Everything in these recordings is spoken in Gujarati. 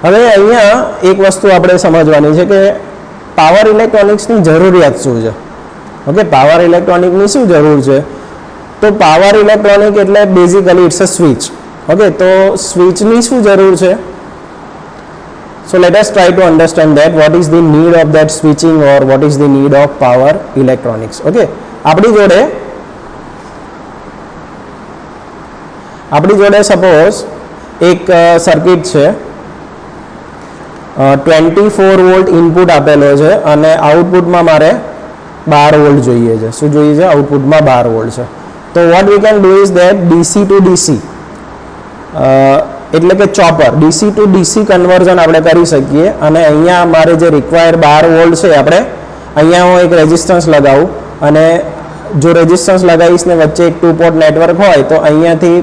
હવે અહીંયા એક વસ્તુ આપણે સમજવાની છે કે પાવર ઇલેક્ટ્રોનિક્સની જરૂરિયાત શું છે. ઓકે, પાવર ઇલેક્ટ્રોનિકની શું જરૂર છે? તો પાવર ઇલેક્ટ્રોનિક એટલે basically it's a switch. Okay, તો સ્વિચની શું જરૂર છે? So let us try to understand that what is the need of that switching or what is the need of power electronics. Okay, આપણી જોડે સપોઝ એક સર્કિટ છે, 24 વોલ્ટ ઇનપુટ આપેલો છે અને આઉટપુટમાં મારે 12 વોલ્ટ જોઈએ છે. શું જોઈએ છે? આઉટપુટમાં 12 વોલ્ટ છે. તો what we can do is that DC to DC એટલે કે chopper DC to DC conversion આપણે કરી શકીએ. અને અહીંયા મારે જે રિક્વાયર્ડ 12 વોલ્ટ છે, આપણે અહીંયા હું એક રેઝિસ્ટન્સ લગાવું અને જો રેઝિસ્ટન્સ લગાવીશ ને વચ્ચે એક 2 પોર્ટ નેટવર્ક હોય તો અહીંયાથી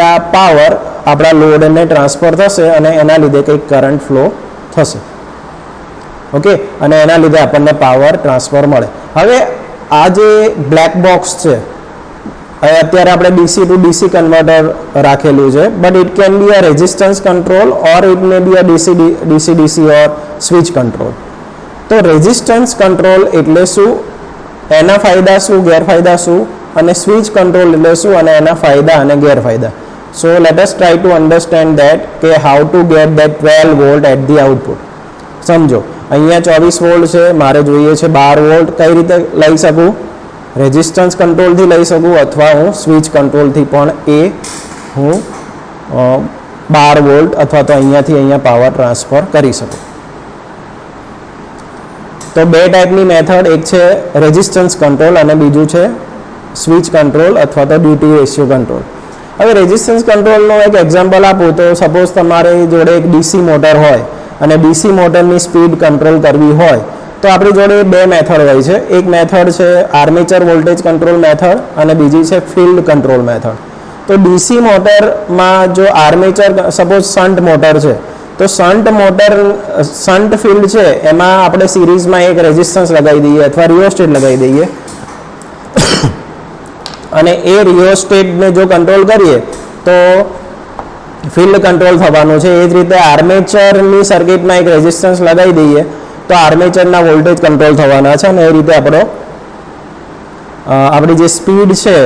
આ પાવર આપણા લોડને ટ્રાન્સફર થશે અને એના લીધે કંઈક કરંટ ફ્લો થશે. ઓકે, અને એના લીધે આપણને પાવર ટ્રાન્સફર મળે. હવે આ જે બ્લેક બોક્સ છે, અત્યારે આપણે ડીસી ટુ ડીસી કન્વર્ટર રાખેલું છે, but it can be a resistance control or it may be a DC or switch control. તો રેઝિસ્ટન્સ કંટ્રોલ એટલે શું, એના ફાયદા શું, ગેરફાયદા શું, અને સ્વિચ કંટ્રોલ એટલે શું અને એના ફાયદા અને ગેરફાયદા. So let us try to understand that કે how to get that 12 volt at the output. સમજો, અહીંયા 24 વોલ્ટ છે, મારે જોઈએ છે 12 વોલ્ટ. કઈ રીતે લઈ શકું? રેઝિસ્ટન્સ કંટ્રોલથી લઈ શકું અથવા હું સ્વિચ કંટ્રોલથી પણ હું 12 વોલ્ટ અથવા તો અહીંયાથી અહીંયા પાવર ટ્રાન્સફર કરી શકું. તો બે ટાઈપની મેથડ, એક છે રેઝિસ્ટન્સ કંટ્રોલ અને બીજું છે સ્વિચ કંટ્રોલ અથવા તો ડ્યુટી રેશિયો કંટ્રોલ. હવે રેઝિસ્ટન્સ કંટ્રોલનો એક એક્ઝામ્પલ આપું તો સપોઝ તમારી જોડે એક ડીસી મોટર હોય અને ડીસી મોટરની સ્પીડ કંટ્રોલ કરવી હોય તો આપણી જોડે બે મેથડ હોય છે. એક મેથડ છે આર્મેચર વોલ્ટેજ કંટ્રોલ મેથડ અને બીજી છે ફિલ્ડ કંટ્રોલ મેથડ. તો ડીસી મોટરમાં જો આર્મેચર સપોઝ શન્ટ મોટર છે તો શન્ટ ફિલ્ડ છે એમાં આપણે સિરીઝમાં એક રેઝિસ્ટન્સ લગાવી દઈએ અથવા રિયોસ્ટેટ લગાવી દઈએ અને એ રિયોસ્ટેટને જો કંટ્રોલ કરીએ તો ફિલ્ડ કંટ્રોલ થવાનું છે. એ જ રીતે આર્મેચરની સર્કિટમાં એક રેઝિસ્ટન્સ લગાવી દઈએ તો આર્મેચરના વોલ્ટેજ કંટ્રોલ થવાના છે અને એ રીતે આપણી જે સ્પીડ છે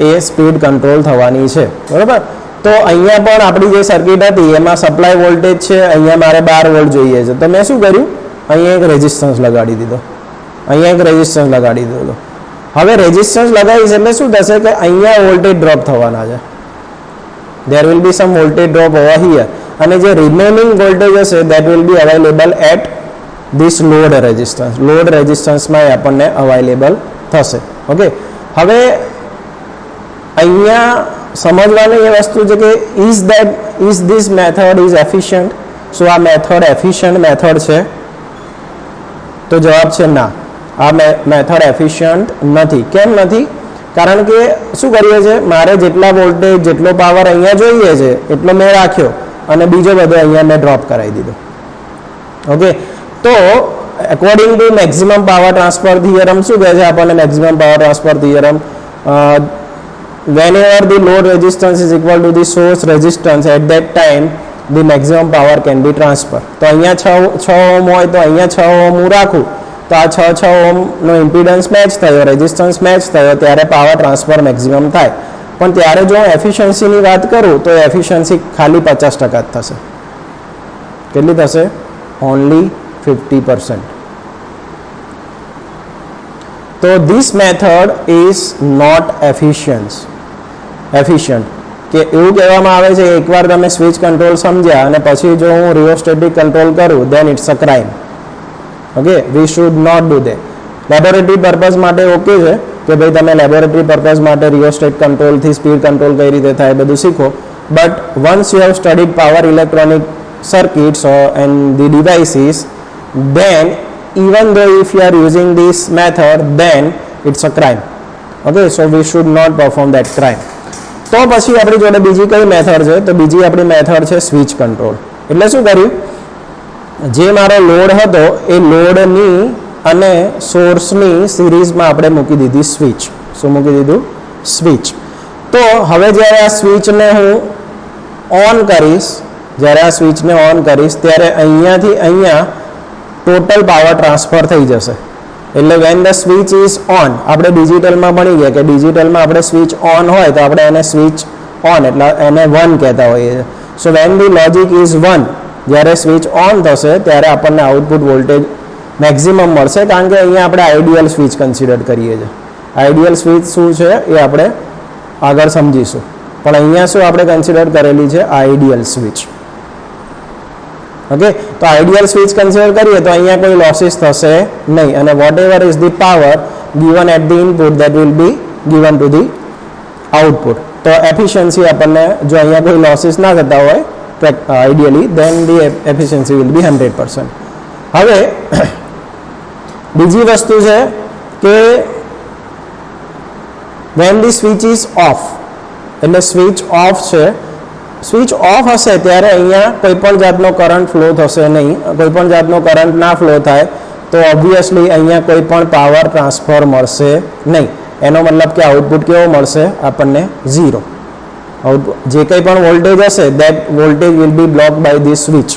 એ સ્પીડ કંટ્રોલ થવાની છે. બરાબર? તો અહીંયા પણ આપણી જે સર્કિટ હતી એમાં સપ્લાય વોલ્ટેજ છે, અહીંયા મારે 12 વોલ્ટ જોઈએ છે તો મેં શું કર્યું? અહીંયા એક રેઝિસ્ટન્સ લગાડી દીધો. હવે રેઝિસ્ટન્સ લગાવીશ એટલે શું થશે કે અહીંયા વોલ્ટેજ ડ્રોપ થવાના છે. there will be some voltage drop over here અને જે રિમેનિંગ વોલ્ટેજ હશે that will be available at this load રેઝિસ્ટન્સમાં આપણને અવેલેબલ થશે. ઓકે, હવે અહીંયા સમજવાની એ વસ્તુ છે કે is this method is efficient? શું આ મેથડ એફિશિયન્ટ મેથડ છે? તો જવાબ છે ના, આ મેથડ એફિશિયન્ટ નથી. કેમ નથી? કારણ કે શું કરીએ છીએ, મારે જેટલા વોલ્ટેજ જેટલો પાવર અહીંયા જોઈએ છે એટલો મેં રાખ્યો અને બીજો બધો અહીંયા મેં ડ્રોપ કરાવી દીધો. ઓકે, તો according to maximum power transfer theorem શું કહે છે આપણને? Maximum power transfer theorem, whenever the load resistance is equal to the source resistance at that time the maximum power can be transferred. તો અહીંયા 6 ઓહ્મ હોય તો અહીંયા 6 ઓહ્મ હું રાખું તો આ 6 ઓહ્મનો ઇમ્પિડન્સ મેચ થયો, રેઝિસ્ટન્સ મેચ થયો, ત્યારે પાવર ટ્રાન્સફર મેક્સિમમ થાય. પણ ત્યારે જો હું એફિશિયન્સીની વાત કરું તો એફિશિયન્સી ખાલી 50% જ થશે. કેટલી થશે? ઓનલી 50%. તો this method is not efficient. કે એવું કહેવામાં આવે છે એકવાર તમે સ્વિચ કંટ્રોલ સમજ્યા અને પછી જો હું રિયોસ્ટેટિક કંટ્રોલ કરું then it's a crime. Okay, we should not do that. Laboratory purpose માટે ઓકે છે કે ભાઈ તમે લેબોરેટરી પર્પઝ માટે રિયોસ્ટેટ કંટ્રોલથી સ્પીડ કંટ્રોલ કઈ રીતે થાય બધું શીખો, but once you have studied power electronic circuits and the devices then even though if you are using this method then it's a crime. Okay, so we should not perform that crime. તો પછી આપણી જોડે બીજી કઈ મેથડ છે? તો બીજી આપણી મેથડ છે સ્વિચ કંટ્રોલ. એટલે શું કર્યું, જે મારો લોડ હતો એ લોડની અને સોર્સની સિરીઝમાં આપણે મૂકી દીધી સ્વિચ. શું મૂકી દીધું? સ્વિચ. તો હવે જ્યારે આ સ્વિચને હું ઓન કરીશ જ્યારે આ સ્વિચને ઓન કરીશ ત્યારે અહીંયાથી અહીંયા ટોટલ પાવર ટ્રાન્સફર થઈ જશે. એટલે when the switch is on, આપણે ડિજિટલમાં ભણી ગયા કે ડિજિટલમાં આપણે સ્વિચ ઓન હોય તો આપણે એને સ્વિચ ઓન એટલે એને 1 કહેતા હોઈએ છીએ. So when the logic is 1, જ્યારે સ્વિચ ઓન થશે ત્યારે આપણને આઉટપુટ વોલ્ટેજ મેક્સિમમ મળશે, કારણ કે અહીંયા આપણે આઈડિયલ સ્વિચ કન્સિડર કરીએ છીએ. આઈડિયલ સ્વિચ શું છે એ આપણે આગળ સમજીશું, પણ અહીંયા શું આપણે કન્સિડર કરેલી છે આઈડિયલ સ્વિચ. ઓકે, તો આઈડિયલ સ્વિચ કન્સિડર કરીએ તો અહીંયા કોઈ લોસીસ થશે નહીં, અને whatever is the power given at the input that will be given to the output. તો એફિશિયન્સી આપણને જો અહીંયા કોઈ લોસીસ ના થતા હોય ideally, then the efficiency will be 100%. હવે બીજી વસ્તુ છે કે when the switch is off, એટલે સ્વિચ ઓફ છે, સ્વિચ ઓફ હશે ત્યારે અહીંયા કોઈ પણ જાતનો કરંટ ફ્લો થશે નહીં. કોઈ પણ જાતનો કરંટ ના ફ્લો થાય તો ઓબ્વિયસલી અહીંયા કોઈ પણ પાવર ટ્રાન્સફર મળશે નહીં. એનો મતલબ કે આઉટપુટ કેવો મળશે આપણને 0. જે કંઈ પણ વોલ્ટેજ હશે that voltage will be block by the switch.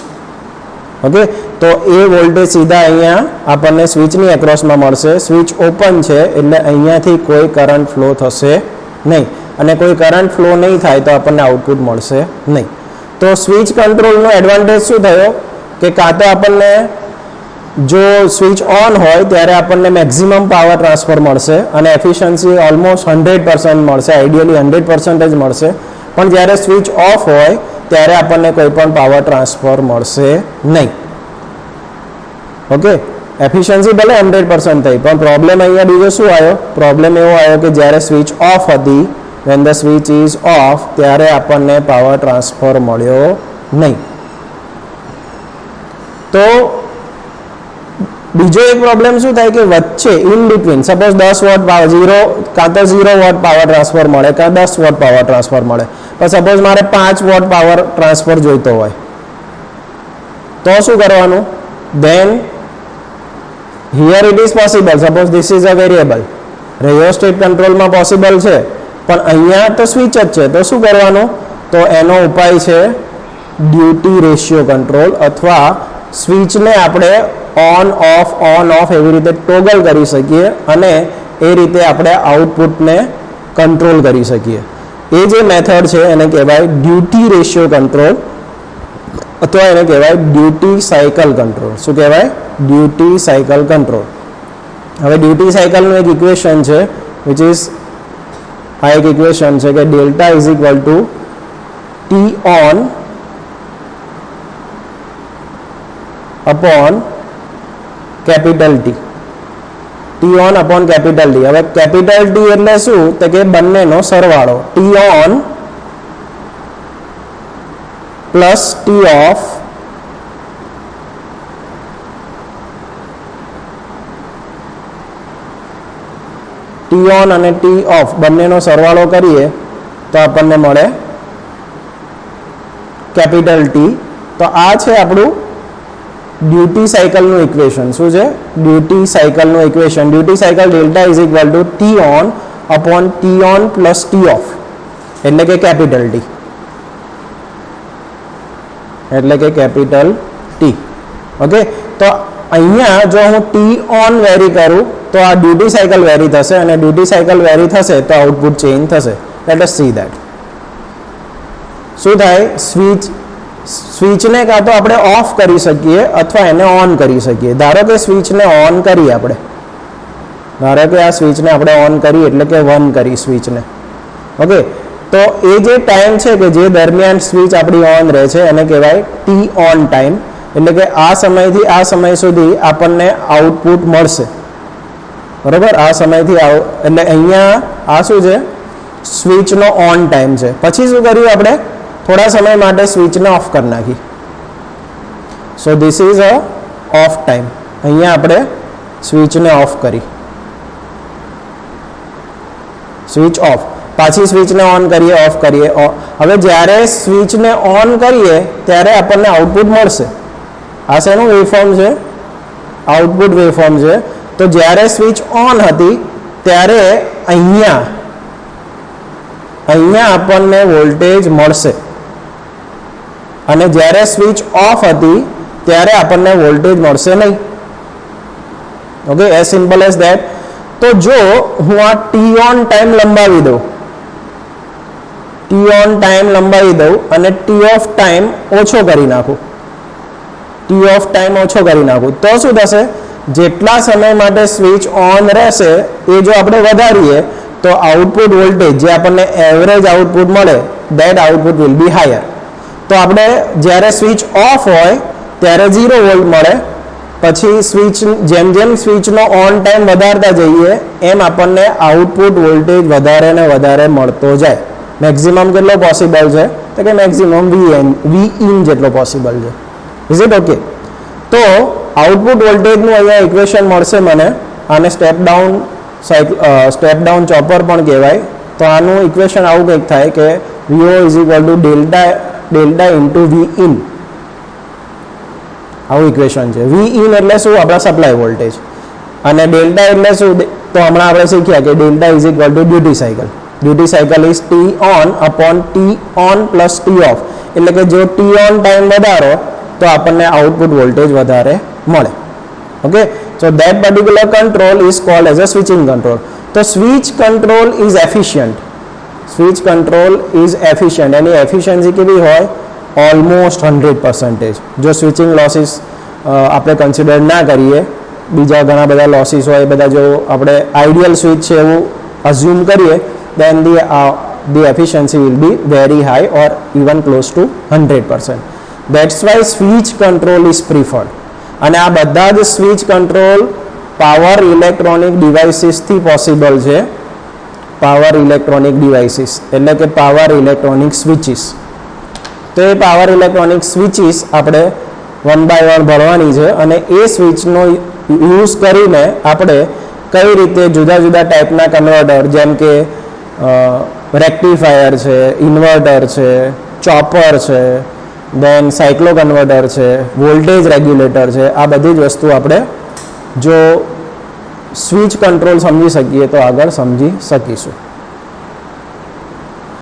Okay, તો એ વોલ્ટેજ સીધા અહીંયા આપણને સ્વિચની એક્રોસમાં મળશે. સ્વિચ ઓપન છે એટલે અહીંયાથી કોઈ કરંટ ફ્લો થશે નહીં, અને કોઈ કરંટ ફ્લો નહીં થાય તો આપણને આઉટપુટ મળશે નહીં. તો સ્વિચ કંટ્રોલનો એડવાન્ટેજ શું થયો કે કાં તો આપણને જો સ્વિચ ઓન હોય ત્યારે આપણને મેક્સિમમ પાવર ટ્રાન્સફર મળશે અને એફિશિયન્સી ઓલમોસ્ટ 100% મળશે, આઈડિયલી 100% જ મળશે. પણ જ્યારે સ્વિચ ઓફ હોય ત્યારે આપણને કોઈ પણ પાવર ટ્રાન્સફર મળશે નહીં. ઓકે, એફિશિયન્સી ભલે 100% થઈ, પણ પ્રોબ્લેમ અહીંયા બીજો શું આવ્યો? પ્રોબ્લેમ એવો આવ્યો કે જ્યારે સ્વિચ ઓફ હતી, when the switch is of, ત્યારે આપણને પાવર ટ્રાન્સફર મળ્યો નહીં. તો બીજો એક પ્રોબ્લેમ શું થાય કે વચ્ચે in between suppose 10 watt power 0 કાં તો 0 વોટ પાવર ટ્રાન્સફર મળે કાં 10 વોટ પાવર ટ્રાન્સફર મળે, પણ સપોઝ મારે 5 વોટ પાવર ટ્રાન્સફર જોઈતો હોય તો શું કરવાનું? Then here it is possible, suppose this is a variable, rheostat કંટ્રોલમાં પોસિબલ છે, પણ અહીંયા તો સ્વિચ જ છે. તો શું કરવાનું? તો એનો ઉપાય છે ડ્યુટી રેશિયો કંટ્રોલ, અથવા સ્વિચને આપણે ઓન ઓફ એવી રીતે ટોગલ કરી શકીએ અને એ રીતે આપણે આઉટપુટને કંટ્રોલ કરી શકીએ. એ જે મેથડ છે એને કહેવાય ડ્યુટી રેશિયો કંટ્રોલ, અથવા એને કહેવાય ડ્યુટી સાયકલ કંટ્રોલ. શું કહેવાય? Duty cycle control. હવે ડ્યુટી સાયકલનું એક ઇક્વેશન છે વિચ ઇઝ આ એક ઇક્વેશન છે કે delta is equal to T on upon capital T. T on upon capital T. હવે કેપિટલ ટી એટલે શું? તો કે બંનેનો સરવાળો, T on plus T of T on અને ટી ઓફ બંનેનો સરવાળો કરીએ તો આપણને મળે કેપિટલ ટી. તો આ છે આપણું ડ્યુટી સાયકલનું ઇક્વેશન. શું છે? ડ્યુટી સાયકલનું equation. Duty cycle delta is equal to T on upon T on plus T off, એટલે કે કેપિટલ ટી, એટલે કે કેપિટલ ટી. ઓકે, તો અહીંયા જો હું ટી ઓન વેરી કરું તો આ ડ્યુટી સાયકલ વેરી થશે, અને ડ્યુટી સાયકલ વેરી થશે તો આઉટપુટ ચેન્જ થશે. Let S C that. શું થાય? સ્વિચને કાં તો આપણે ઓફ કરી શકીએ અથવા એને ઓન કરી શકીએ. ધારો કે સ્વિચને ઓન કરીએ આપણે, ધારો કે આ સ્વિચને આપણે ઓન કરી એટલે કે 1 કરી સ્વિચને. ઓકે, તો એ જે ટાઈમ છે કે જે દરમિયાન સ્વિચ આપણી ઓન રહે છે એને કહેવાય ટી ઓન ટાઈમ. એટલે કે આ સમયથી આ સમય સુધી આપણને આઉટપુટ મળશે, બરાબર? આ સમયથી એટલે અહીંયા આ શું છે? સ્વિચનો ઓન ટાઈમ છે. પછી શું કર્યું આપણે? થોડા સમય માટે સ્વિચને ઓફ કરી નાખી. So this is a of time. અહીંયા આપણે સ્વિચને ઓફ કરી, સ્વિચ ઓફ. પાછી સ્વિચને ઓન કરીએ, ઓફ કરીએ. હવે જ્યારે સ્વિચને ઓન કરીએ ત્યારે આપણને આઉટપુટ મળશે. આ શેનું વેવફોર્મ છે? આઉટપુટ વેવફોર્મ છે. તો જ્યારે સ્વિચ ઓન હતી ત્યારે અહીંયા આપણને વોલ્ટેજ મળશે. અને જ્યારે સ્વિચ ઓફ હતી ત્યારે આપણને વોલ્ટેજ મળશે નહીં. Okay, as simple as that. તો જો હું આ ટી ઓન ટાઈમ લંબાવી દઉં, ટી ઓન ટાઈમ લંબાવી દઉં અને ટી ઓફ ટાઈમ ઓછો કરી નાખું, ટી ઓફ ટાઈમ ઓછો કરી નાખું, તો શું થશે? જેટલા સમય માટે સ્વિચ ઓન રહેશે એ જો આપણે વધારીએ તો આઉટપુટ વોલ્ટેજ જે આપણને એવરેજ આઉટપુટ મળે, that output will be higher. તો આપણે જ્યારે સ્વિચ ઓફ હોય ત્યારે 0 વોલ્ટ મળે, પછી સ્વિચ જેમ જેમ સ્વિચનો ઓન ટાઈમ વધારતા જઈએ એમ આપણને આઉટપુટ વોલ્ટેજ વધારે ને વધારે મળતો જાય. મેક્સિમમ કેટલો પોસિબલ છે? તો કે મેક્સિમમ Vin જેટલો પોસિબલ છે. Is it okay? તો આઉટપુટ વોલ્ટેજનું અહીંયા ઇક્વેશન મળશે મને. આને સ્ટેપ ડાઉન ચોપર પણ કહેવાય. તો આનું ઇક્વેશન આવું કંઈક થાય કે VO is equal to delta into Vin. આવું ઇક્વેશન છે. Vin એટલે શું? આપણા સપ્લાય વોલ્ટેજ. અને ડેલ્ટા એટલે શું? તો હમણાં આપણે શીખ્યા કે delta is equal two duty cycle. Duty cycle is T on upon T on plus T off. એટલે કે જો ટી ઓન ટાઈમ વધારો તો આપણને આઉટપુટ વોલ્ટેજ વધારે મળે. Okay, so that particular control is called as a switching control. તો switch control is efficient. Switch control is efficient. એની એફિશિયન્સી કેવી હોય? ઓલમોસ્ટ 100%. જો સ્વિચિંગ લોસીસ આપણે કન્સિડર ના કરીએ, બીજા ઘણા બધા લોસીસ હોય એ બધા જો આપણે આઈડિયલ સ્વિચ છે એવું અઝ્યુમ કરીએ, then the efficiency will be very high or even close to 100%. That's why switch control is preferred. અને આ બધા જ સ્વિચ કંટ્રોલ પાવર ઇલેક્ટ્રોનિક ડિવાઇસીસથી પોસિબલ છે. પાવર ઇલેક્ટ્રોનિક ડિવાઇસીસ એટલે કે પાવર ઇલેક્ટ્રોનિક સ્વિચીસ. તો એ પાવર ઇલેક્ટ્રોનિક સ્વિચીસ આપણે 1 by 1 ભરવાની છે અને એ સ્વિચનો યુઝ કરીને આપણે કઈ રીતે જુદા જુદા ટાઈપના કન્વર્ટર જેમ કે રેક્ટિફાયર છે, ઇન્વર્ટર છે, ચોપર છે, દેન સાયક્લો કન્વર્ટર છે, વોલ્ટેજ રેગ્યુલેટર છે, આ બધી જ વસ્તુ આપણે જો સ્વિચ કંટ્રોલ સમજી શકીએ તો આગળ સમજી શકીશું.